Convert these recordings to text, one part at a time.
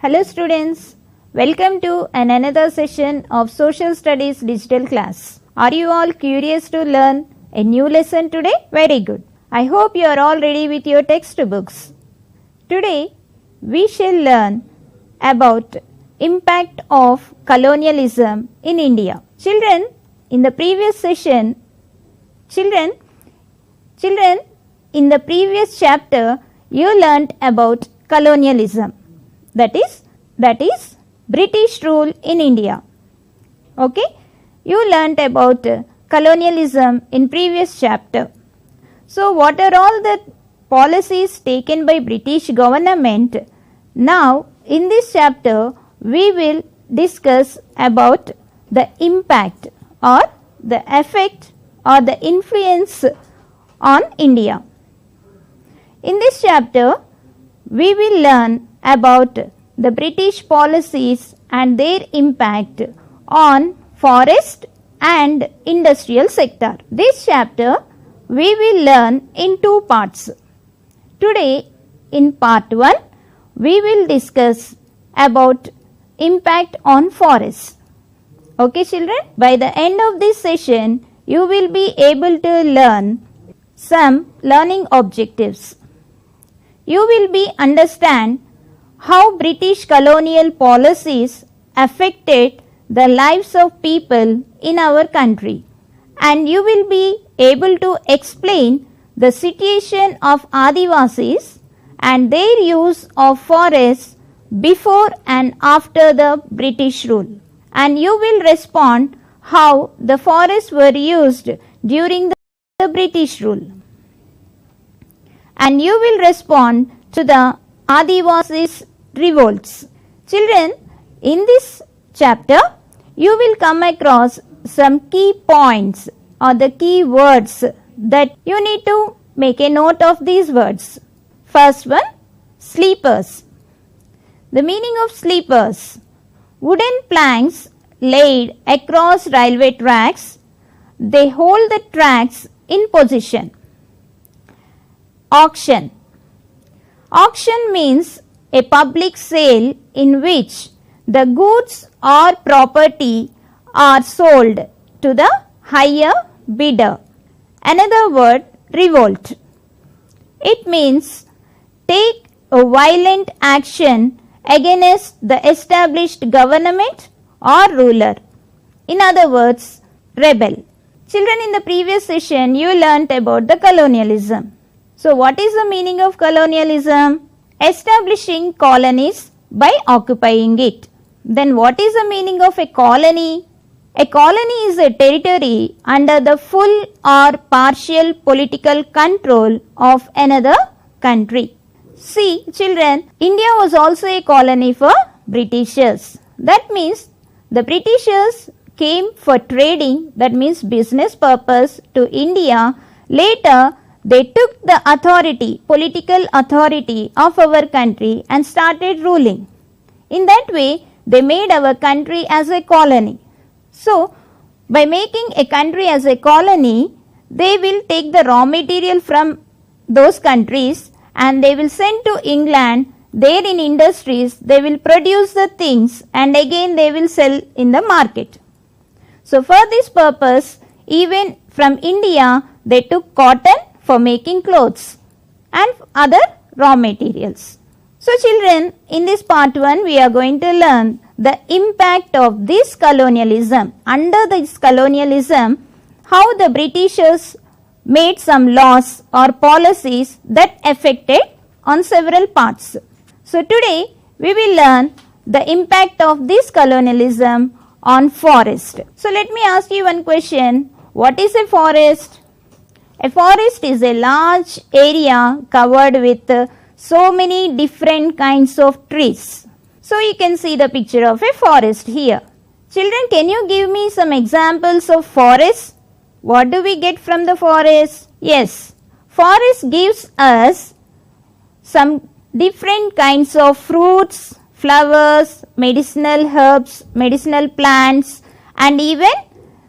Hello students, welcome to another session of Social Studies digital class. Are you all curious to learn a new lesson today? Very good. I hope you are all ready with your textbooks. Today we shall learn about impact of colonialism in India. Children, in the previous session, in the previous chapter you learnt about colonialism. That is British rule in India. Okay, you learnt about colonialism in previous chapter. So what are all the policies taken by British government? Now in this chapter we will discuss about the impact or the effect or the influence on India. In this chapter we will learn about the British policies and their impact on forest and industrial sector. This chapter we will learn in two parts. Today in part 1 we will discuss about impact on forests. Okay children, by the end of this session you will be able to learn some learning objectives. You will be understand how British colonial policies affected the lives of people in our country, and you will be able to explain the situation of Adivasis and their use of forests before and after the British rule, and you will respond how the forests were used during the British rule, and you will respond to the Adivasi Revolts. Children, in this chapter you will come across some key points or the key words that you need to make a note of these words. First one, sleepers. The meaning of sleepers: wooden planks laid across railway tracks. They hold the tracks in position. Auction. Auction means a public sale in which the goods or property are sold to the higher bidder. Another word, revolt. It means take a violent action against the established government or ruler. In other words, rebel. Children, in the previous session you learnt about the colonialism. So what is the meaning of colonialism? Establishing colonies by occupying it. Then what is the meaning of a colony? A colony is a territory under the full or partial political control of another country. See children, India was also a colony for Britishers. That means the Britishers came for trading, that means business purpose, to India. Later they took the authority, political authority of our country and started ruling. In that way, they made our country as a colony. So, by making a country as a colony, they will take the raw material from those countries and they will send to England. There in industries, they will produce the things and again they will sell in the market. So, for this purpose, even from India, they took cotton for making clothes and other raw materials. So children, in this part 1 we are going to learn the impact of this colonialism. Under this colonialism, how the Britishers made some laws or policies that affected on several parts. So today we will learn the impact of this colonialism on forest. So let me ask you one question. What is a forest? A forest is a large area covered with so many different kinds of trees. So you can see the picture of a forest here. Children, can you give me some examples of forests? What do we get from the forest? Yes, forest gives us some different kinds of fruits, flowers, medicinal herbs, medicinal plants, and even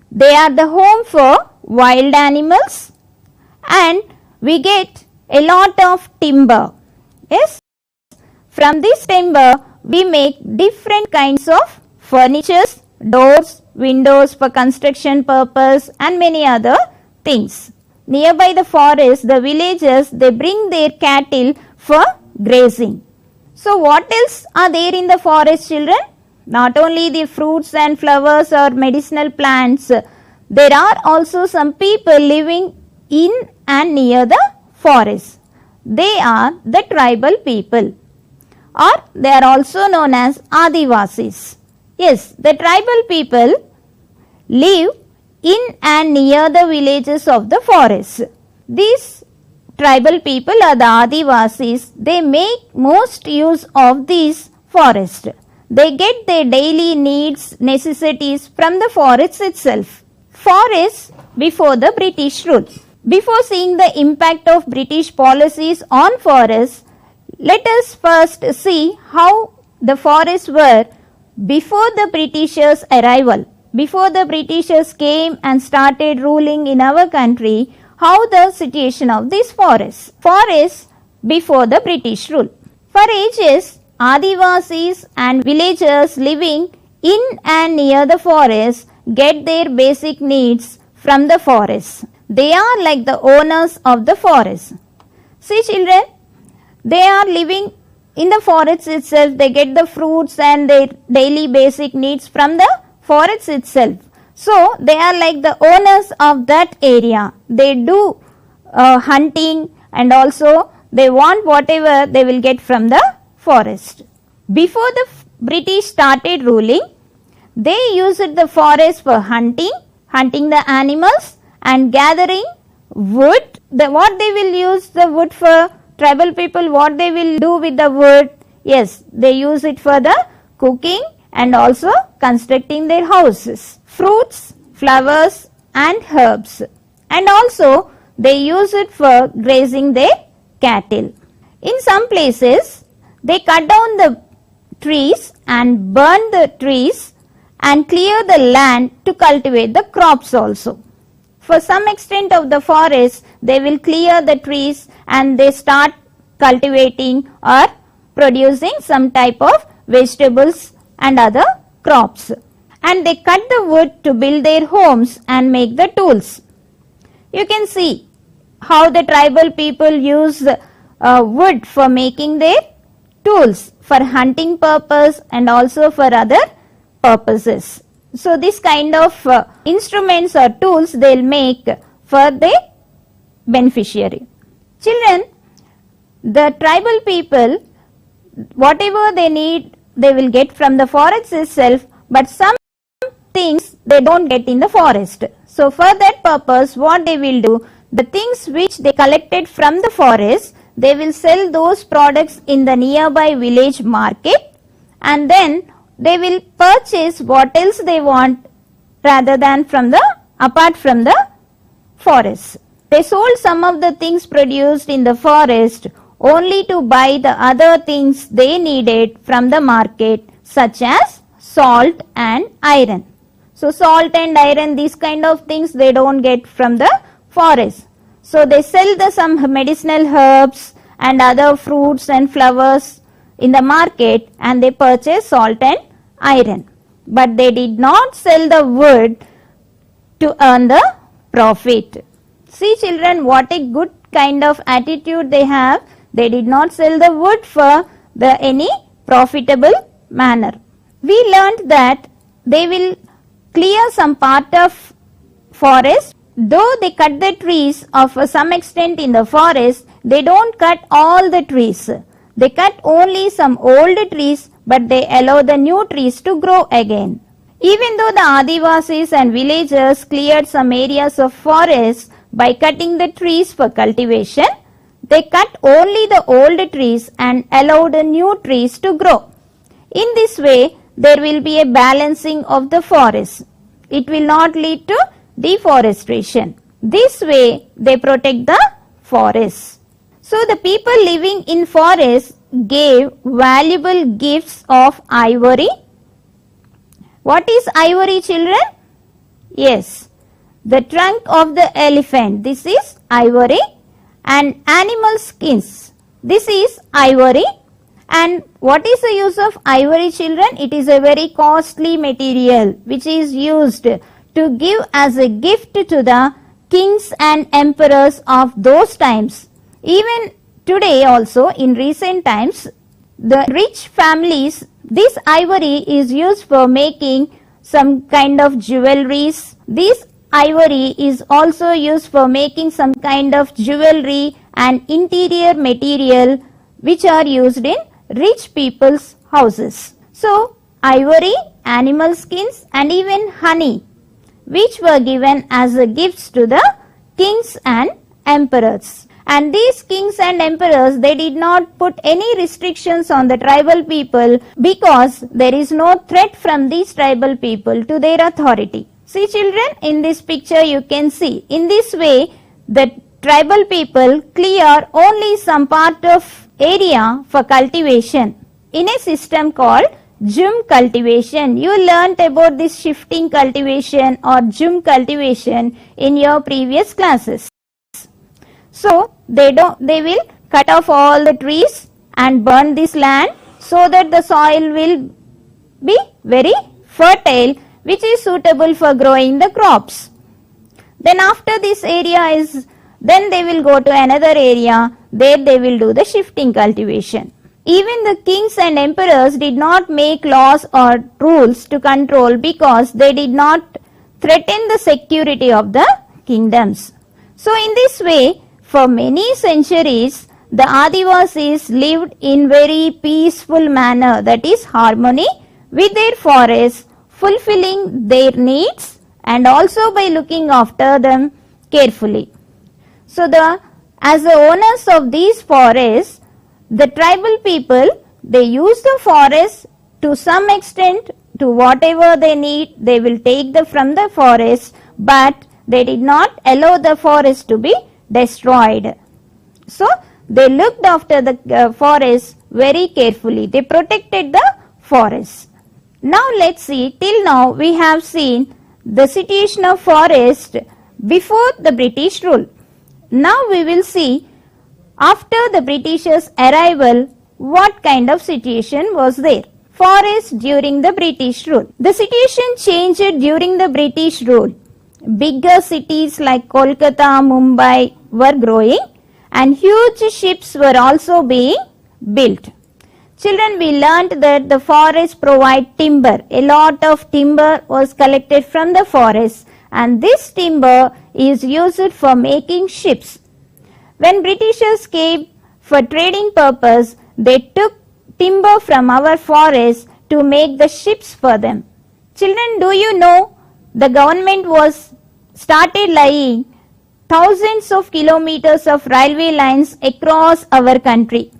they are the home for wild animals, and we get a lot of timber. Yes, from this timber we make different kinds of furnitures, doors, windows for construction purpose and many other things. Nearby the forest, the villagers, they bring their cattle for grazing. So what else are there in the forest, children? Not only the fruits and flowers or medicinal plants, there are also some people living in and near the forest. They are the tribal people, or they are also known as Adivasis. Yes, the tribal people live in and near the villages of the forest. These tribal people are the Adivasis. They make most use of these forests. They get their daily needs, necessities from the forest itself. Forests before the British rule. Before seeing the impact of British policies on forests, let us first see how the forests were before the Britishers' arrival. Before the Britishers came and started ruling in our country, how the situation of these forests. Forests before the British rule. For ages, Adivasis and villagers living in and near the forest get their basic needs from the forest. They are like the owners of the forest. See children, they are living in the forest itself. They get the fruits and their daily basic needs from the forest itself. So they are like the owners of that area. They do hunting, and also they want whatever they will get from the forest. Before the British started ruling, they used the forest for hunting the animals and gathering wood. What they will use the wood for, tribal people, what they will do with the wood? Yes, they use it for the cooking and also constructing their houses. Fruits, flowers and herbs, and also they use it for grazing their cattle. In some places, they cut down the trees and burn the trees and clear the land to cultivate the crops also. For some extent of the forest, they will clear the trees and they start cultivating or producing some type of vegetables and other crops. And they cut the wood to build their homes and make the tools. You can see how the tribal people use wood for making their tools for hunting purpose and also for other purposes. So this kind of instruments or tools they will make for the beneficiary. Children, the tribal people, whatever they need, they will get from the forest itself, but some things they don't get in the forest. So for that purpose, what they will do, the things which they collected from the forest, they will sell those products in the nearby village market, and then they will purchase what else they want rather than apart from the forest. They sold some of the things produced in the forest only to buy the other things they needed from the market, such as salt and iron. So salt and iron, these kind of things they don't get from the forest. So they sell some medicinal herbs and other fruits and flowers in the market, and they purchase salt and iron. But they did not sell the wood to earn the profit. See children, what a good kind of attitude they have. They did not sell the wood for any profitable manner. We learned that they will clear some part of forest. Though they cut the trees of some extent in the forest, they don't cut all the trees. They cut only some old trees, but they allow the new trees to grow again. Even though the Adivasis and villagers cleared some areas of forest by cutting the trees for cultivation, they cut only the old trees and allowed the new trees to grow. In this way, there will be a balancing of the forest. It will not lead to deforestation. This way, they protect the forests. So the people living in forests gave valuable gifts of ivory. What is ivory, children? Yes, the trunk of the elephant, this is ivory, and animal skins, this is ivory, And what is the use of ivory, children? It is a very costly material which is used to give as a gift to the kings and emperors of those times. Even today also, in recent times, the rich families, this ivory is used for making some kind of jewelries. This ivory is also used for making some kind of jewelry and interior material which are used in rich people's houses. So, ivory, animal skins and even honey which were given as a gifts to the kings and emperors. And these kings and emperors, they did not put any restrictions on the tribal people because there is no threat from these tribal people to their authority. See children, in this picture you can see, in this way the tribal people clear only some part of area for cultivation in a system called 𝗳 cultivation. You learnt about this shifting cultivation or 𝗳 cultivation in your previous classes. So they will cut off all the trees and burn this land so that the soil will be very fertile, which is suitable for growing the crops. Then after this area is, then they will go to another area, there they will do the shifting cultivation. Even the kings and emperors did not make laws or rules to control because they did not threaten the security of the kingdoms. So in this way, for many centuries, the Adivasis lived in very peaceful manner, that is harmony with their forests, fulfilling their needs and also by looking after them carefully. So as the owners of these forests, the tribal people, they use the forest to some extent, to whatever they need, they will take from the forest, but they did not allow the forest to be destroyed. So they looked after the forest very carefully. They protected the forest. Now let's see, till now we have seen the situation of forest before the British rule. Now we will see after the Britishers' arrival what kind of situation was there. Forest during the British rule. The situation changed during the British rule. Bigger cities like Kolkata, Mumbai were growing and huge ships were also being built. Children, we learnt that the forests provide timber. A lot of timber was collected from the forest and this timber is used for making ships. When Britishers came for trading purpose, they took timber from our forests to make the ships for them. Children, do you know the government was started laying thousands of kilometers of railway lines across our country.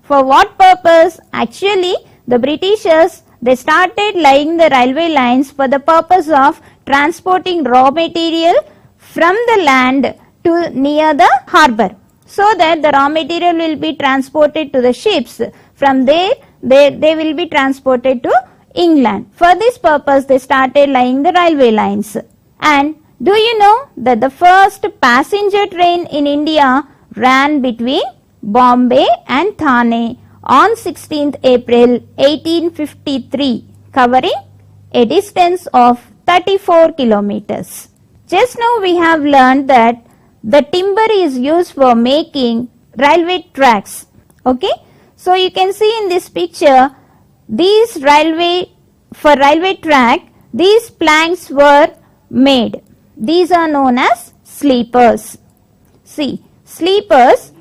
For what purpose? Actually, the Britishers, they started laying the railway lines for the purpose of transporting raw material from the land to near the harbour, so that the raw material will be transported to the ships. From there, they will be transported to England. For this purpose, they started laying the railway lines. And do you know that the first passenger train in India ran between Bombay and Thane on 16th April 1853, covering a distance of 34 kilometers. Just now we have learned that the timber is used for making railway tracks. Okay, so you can see in this picture, these railway track, these planks were made. These are known as sleepers. See, sleepers,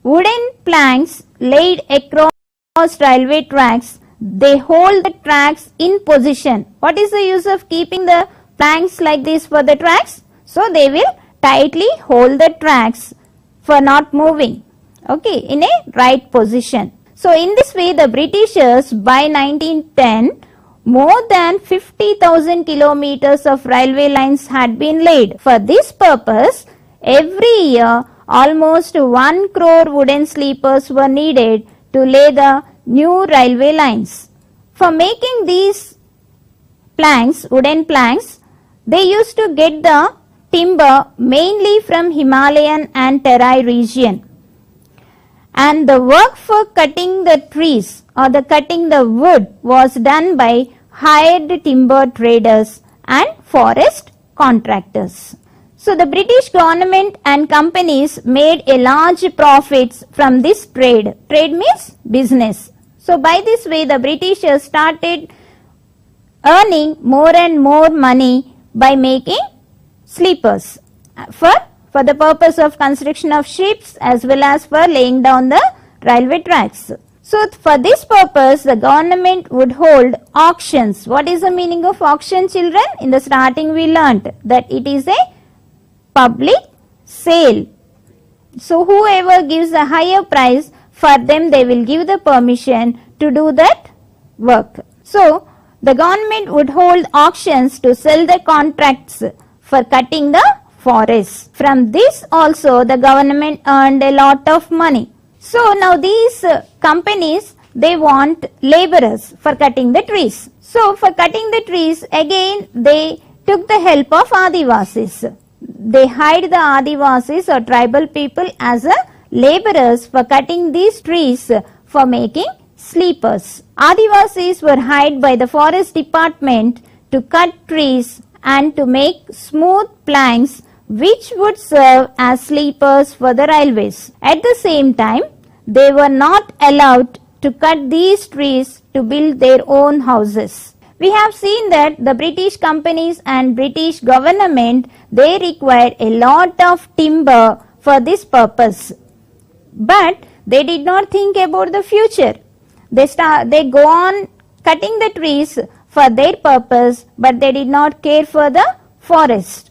wooden planks laid across railway tracks, they hold the tracks in position. What is the use of keeping the planks like this for the tracks? So they will tightly hold the tracks for not moving, okay, in a right position. So in this way, the Britishers by 1910, more than 50,000 kilometers of railway lines had been laid. For this purpose, every year almost 1 crore wooden sleepers were needed to lay the new railway lines. For making these planks, wooden planks, they used to get the timber mainly from Himalayan and Terai region. and the work for cutting the trees or the cutting the wood was done by hired timber traders and forest contractors. So the British government and companies made a large profits from this trade. Trade means business. So by this way the Britishers started earning more and more money by making sleepers for the purpose of construction of ships as well as for laying down the railway tracks. So for this purpose the government would hold auctions. What is the meaning of auction, children? In the starting we learnt that it is a public sale. So whoever gives a higher price, for them they will give the permission to do that work. So the government would hold auctions to sell the contracts for cutting the forests. From this also the government earned a lot of money. So now these companies, they want laborers for cutting the trees. So for cutting the trees, again they took the help of Adivasis. They hired the Adivasis or tribal people as a laborers for cutting these trees for making sleepers. Adivasis were hired by the forest department to cut trees and to make smooth planks which would serve as sleepers for the railways. At the same time, they were not allowed to cut these trees to build their own houses. We have seen that the British companies and British government, they required a lot of timber for this purpose. But they did not think about the future. They go on cutting the trees for their purpose, but they did not care for the forest.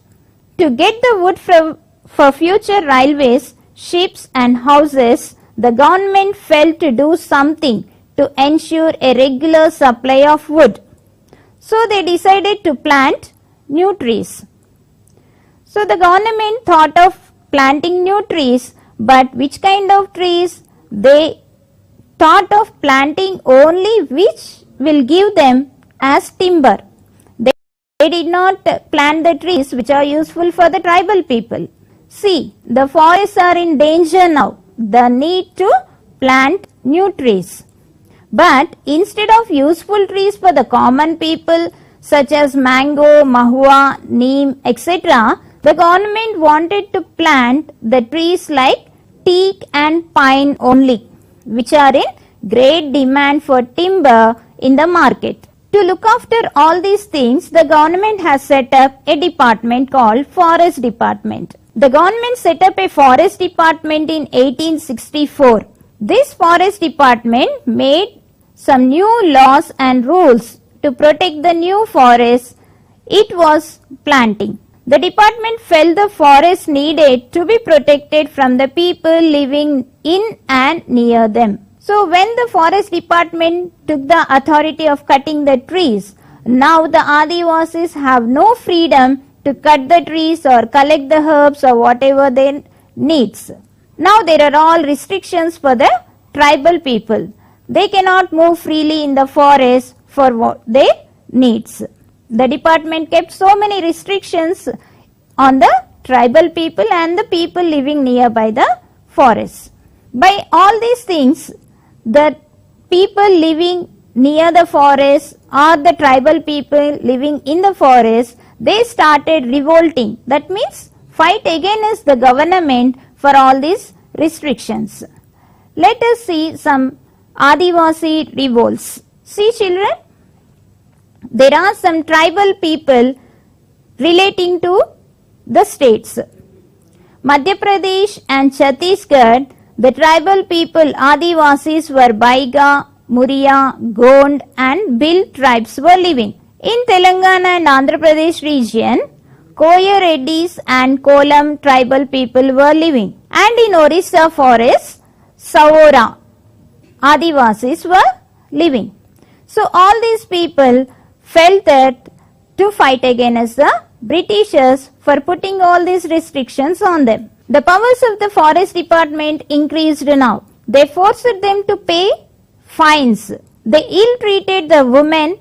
To get the wood for future railways, ships and houses, the government felt to do something to ensure a regular supply of wood. So they decided to plant new trees. So the government thought of planting new trees, but which kind of trees? They thought of planting only which will give them as timber. They did not plant the trees which are useful for the tribal people. See, the forests are in danger now. The need to plant new trees. But instead of useful trees for the common people such as mango, mahua, neem, etc., the government wanted to plant the trees like teak and pine only, which are in great demand for timber in the market. To look after all these things, the government has set up a department called Forest Department. The government set up a Forest Department in 1864. This Forest Department made some new laws and rules to protect the new forests it was planting. The department felt the forest needed to be protected from the people living in and near them. So when the forest department took the authority of cutting the trees, now the Adivasis have no freedom to cut the trees or collect the herbs or whatever they needs. Now there are all restrictions for the tribal people. They cannot move freely in the forest for what their needs. The department kept so many restrictions on the tribal people and the people living nearby the forest. By all these things, the people living near the forest or the tribal people living in the forest, they started revolting. That means fight against the government for all these restrictions. Let us see some Adivasi revolts. See children, there are some tribal people relating to the states. Madhya Pradesh and Chhattisgarh, the tribal people Adivasis were Baiga, Muriya, Gond and Bhil tribes were living. In Telangana and Andhra Pradesh region, 𝗂𝗽𝗱𝗁 and Kolam tribal people were living. And in Orissa forest, Savora Adivasis were living. So all these people felt that to fight against the Britishers for putting all these restrictions on them. The powers of the forest department increased now. They forced them to pay fines. They ill-treated the women,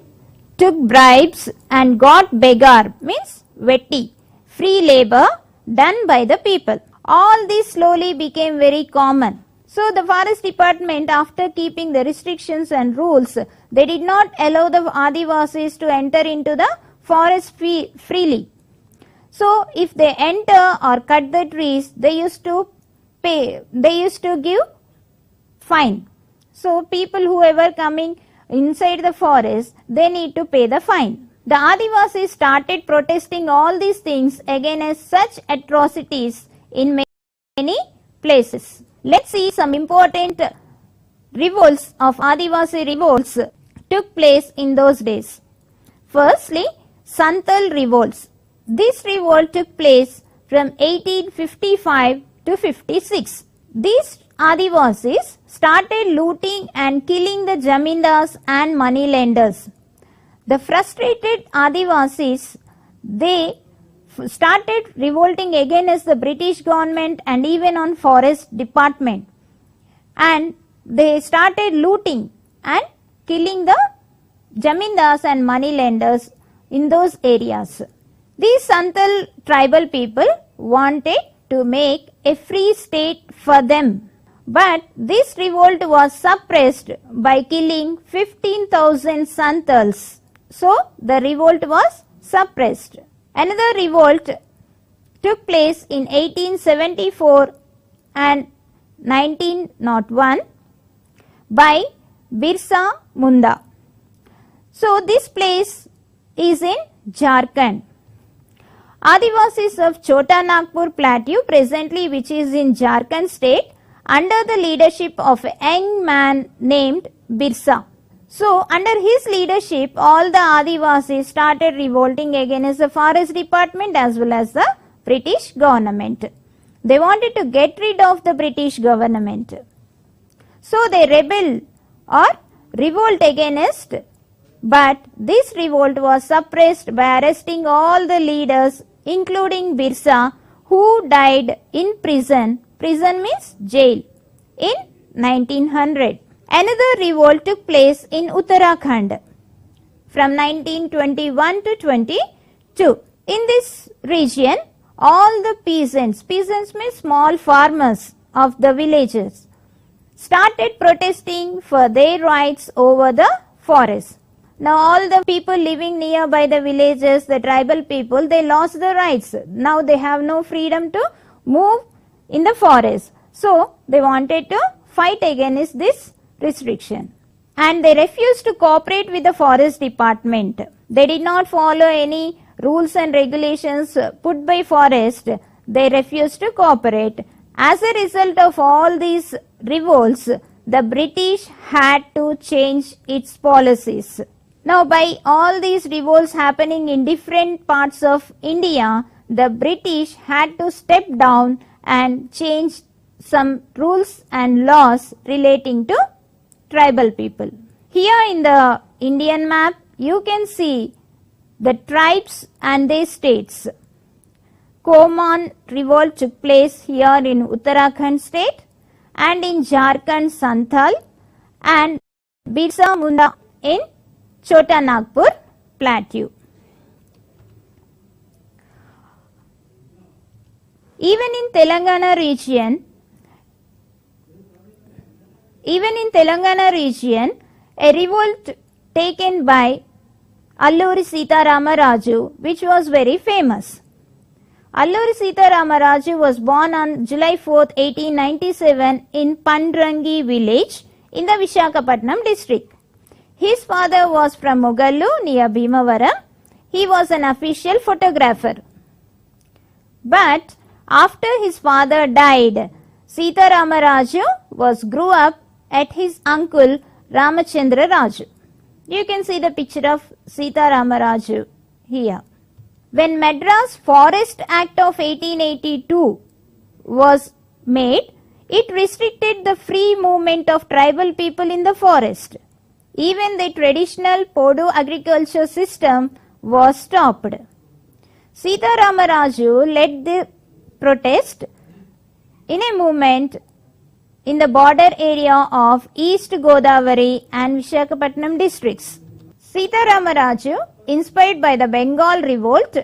took bribes and got begar, means vetti, free labor done by the people. All this slowly became very common. So the forest department, after keeping the restrictions and rules, they did not allow the Adivasis to enter into the forest freely. So if they enter or cut the trees, they used to give fine. So people whoever coming inside the forest, they need to pay the fine. The Adivasis started protesting all these things against such atrocities in many places. Let's see some important revolts of Adivasi revolts took place in those days. Firstly, Santal Revolts. This revolt took place from 1855 to 56. These Adivasis started looting and killing the Jamindars and moneylenders. The frustrated Adivasis, they started revolting against the British government and even on forest department, and they started looting and killing the Jamindars and moneylenders in those areas. These Santal tribal people wanted to make a free state for them, but this revolt was suppressed by killing 15,000 Santals. So the revolt was suppressed. Another revolt took place in 1874 and 1901 by 𝗳𝗏. So this place is in Jharkhand. Adivasis of 𝗳𝗏𝗺𝗺 plateau, presently which is in Jharkhand state, under the leadership of a young man named 𝗳𝗏. So under his leadership, all the Adivasis started revolting against the forest department as well as the British government. They wanted to get rid of the British government. So they rebel or revolt against, but this revolt was suppressed by arresting all the leaders including 𝗳𝗏, who died in prison. Prison means jail in 1900. Another revolt took place in Uttarakhand from 1921 to 22. In this region, all the peasants means small farmers of the villages, started protesting for their rights over the forest. Now all the people living nearby the villages, the tribal people, they lost their rights. Now they have no freedom to move in the forest. So they wanted to fight against this restriction, and they refused to cooperate with the forest department. They did not follow any rules and regulations put by forest. They refused to cooperate. As a result of all these revolts, the British had to change its policies. Now by all these revolts happening in different parts of India, the British had to step down and change some rules and laws relating to tribal people. Here in the Indian map, you can see the tribes and their states. Koman revolt took place here in Uttarakhand state, and in Jharkhand Santal, and 𝗳𝗏 in 𝗳𝗏𝗺𝗺 plateau. Even in Telangana region, a revolt taken by Alluri Sita Rama-Raju, which was very famous. Alluri Sita Rama-Raju was born on July 4th, 1897 in Pandrangi village in the Visakhapatnam district. His father was from Mogallu near Bhimavaram. He was an official photographer. But after his father died, Sita Rama-Raju grew up at his uncle Ramachandra Raju. You can see the picture of Sita Rama-Raju here. When Madras Forest Act of 1882 was made, it restricted the free movement of tribal people in the forest. Even the traditional Podu agriculture system was stopped. Sita Rama-Raju led the protest in a movement in the border area of East Godavari and Visakhapatnam districts. Sita Rama-Raju, inspired by the Bengal revolt,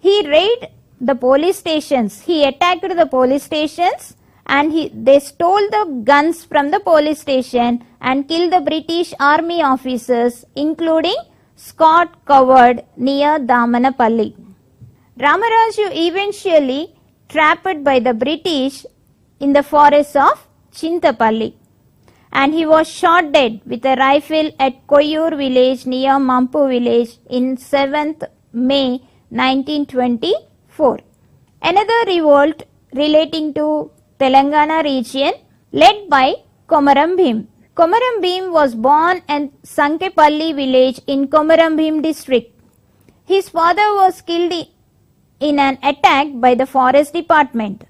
he raided the police stations. He attacked the police stations and they stole the guns from the police station and killed the British army officers, including Scott Coward near Damanapalli. Ramaraju eventually trapped by the British in the forest of Chintapalli, and he was shot dead with a rifle at Koyur village near Mampu village in 7th May 1924. Another revolt relating to Telangana region led by Komaram Bhim. Komaram Bhim was born at Sankepalli village in Komaram Bhim district. His father was killed in an attack by the forest department.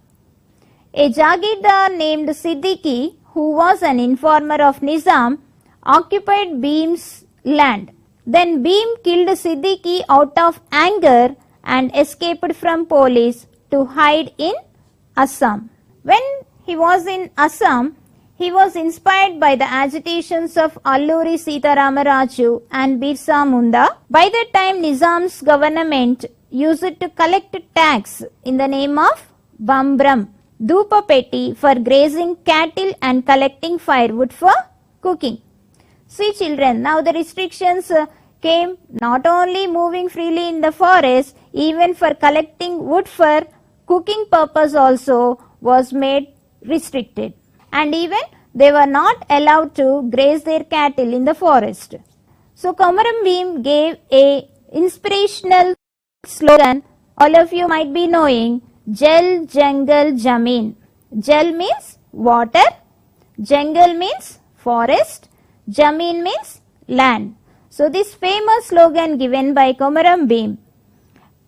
A Jagirdar named Siddiqui, who was an informer of Nizam, occupied Bhim's land. Then Bhim killed Siddiqui out of anger and escaped from police to hide in Assam. When he was in Assam, he was inspired by the agitations of Alluri Sitaramaraju and Birsa Munda. By that time, Nizam's government used to collect tax in the name of Bambram, Dhupa Petti, for grazing cattle and collecting firewood for cooking. See children, now the restrictions came, not only moving freely in the forest, even for collecting wood for cooking purpose also was made restricted, and even they were not allowed to graze their cattle in the forest. So Komaram Bhim gave a inspirational slogan, all of you might be knowing, Jal Jangal Jameen. Jal means water, Jangal means forest, Jameen means land. So this famous slogan given by Komaram Bhim,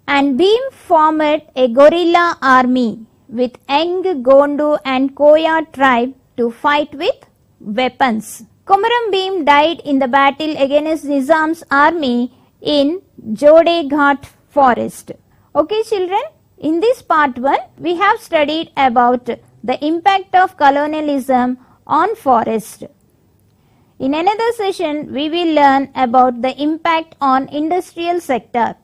and Bhim formed a guerrilla army with Eng, Gondu and Koya tribe to fight with weapons. Komaram Bhim died in the battle against Nizam's army in Jode Ghat forest. Okay children, in this part 1 we have studied about the impact of colonialism on forest. In another session we will learn about the impact on industrial sector.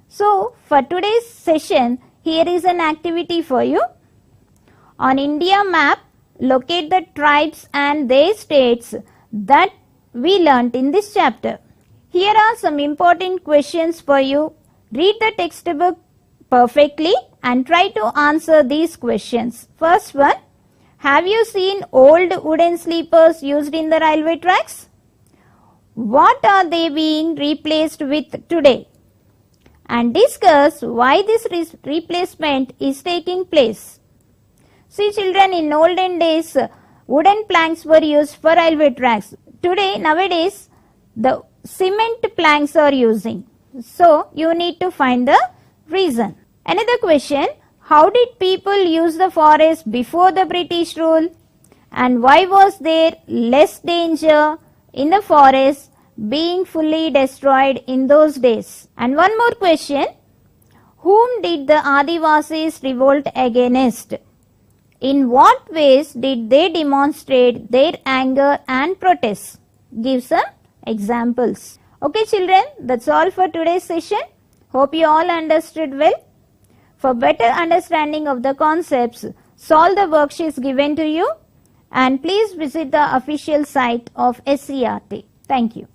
So for today's session, here is an activity for you. On India map, locate the tribes and their states that we learnt in this chapter. Here are some important questions for you. Read the textbook perfectly and try to answer these questions. First one, have you seen old wooden sleepers used in the railway tracks? What are they being replaced with today? And discuss why this replacement is taking place. See children, in olden days, wooden planks were used for railway tracks. Nowadays, the cement planks are using. So, you need to find the reason. Another question, how did people use the forest before the British rule? And why was there less danger in the forest being fully destroyed in those days? And one more question, whom did the Adivasis revolt against? In what ways did they demonstrate their anger and protest? Give some examples. Okay children, that's all for today's session. Hope you all understood well. For better understanding of the concepts, solve the worksheets given to you and please visit the official site of SCRT. Thank you.